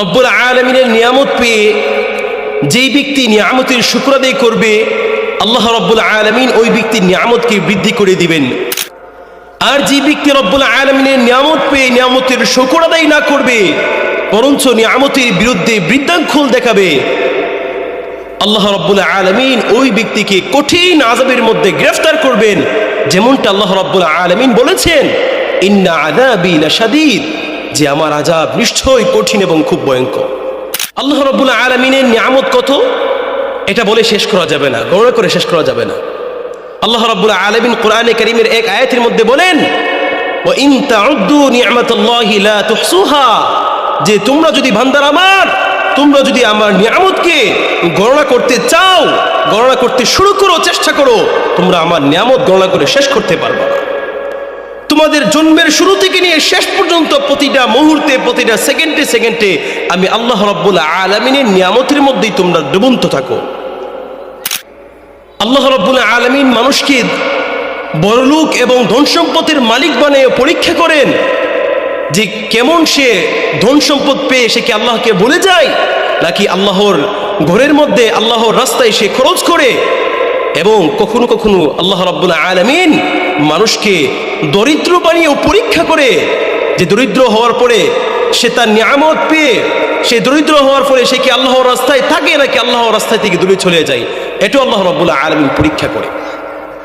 রব্বুল আলামিনের নিয়ামত পেয়ে যেই ব্যক্তি নিয়ামতের শুকর আদায় করবে, আল্লাহ রব্বুল আলামিন ওই ব্যক্তির নিয়ামতকে বৃদ্ধি করে দিবেন। আর যে ব্যক্তি রব্বুল আলামিনের নিয়ামত পেয়ে নিয়ামতের শুকর আদায় না করবে, বরঞ্চ নিয়ামতের বিরুদ্ধে বৃদ্ধাঙ্গুল দেখাবে, আল্লাহ রব্বুল আলামিন ওই ব্যক্তিকে কঠিন আযাবের মধ্যে গ্রেফতার করবেন। যেমনটা আল্লাহ রব্বুল আলামিন বলেছেন, ইন্না আযাবি লাশাদীদ, যে আমার আযাব নিশ্চয়ই কঠিন এবং খুব ভয়ঙ্কর। আল্লাহ রব্বুল আলামিনের নিয়ামত কত, এটা বলে শেষ করা যাবে না, গণনা করে শেষ করা যাবে না। আল্লাহ রাব্বুল আলামিন কোরআনে কারীমের এক আয়াতের মধ্যে বলেন, ওয়া ইন তাউদ্দু নি'মাতাল্লাহি লা তুহসুহা, যে তোমরা যদি বান্দার আমার, তোমরা যদি আমার নিয়ামতকে গণনা করতে চাও, গণনা করতে শুরু করো, চেষ্টা করো, তোমরা আমার নিয়ামত গণনা করে শেষ করতে পারবে না। তোমাদের জন্মের শুরু থেকে নিয়ে শেষ পর্যন্ত প্রতিটা মুহূর্তে, প্রতিটা সেকেন্ডে সেকেন্ডে আমি আল্লাহ রাব্বুল আলামিনের নিয়ামতের মধ্যেই তোমরা ডুবন্ত থাকো। আল্লাহ রাব্বুল আলামিন মানুষকে বড়লোক এবং ধন সম্পদের মালিক বানিয়ে পরীক্ষা করেন, যে কেমন সে ধন সম্পদ পেয়ে সে কি আল্লাহকে ভুলে যায়, নাকি আল্লাহর ঘরের মধ্যে আল্লাহর রাস্তায় সে খরচ করে। এবং কখনো কখনো আল্লাহ রাব্বুল আলামিন মানুষকে দরিদ্র বানিয়েও পরীক্ষা করে, যে দরিদ্র হওয়ার পরে সে তার নিয়ামত পেয়ে সে দরিদ্র হওয়ার পরে সে কি আল্লাহর রাস্তায় থাকে, নাকি আল্লাহর রাস্তায় থেকে দূরে চলে যায়, এটাও আল্লাহ রাব্বুল আলামিন পরীক্ষা করে।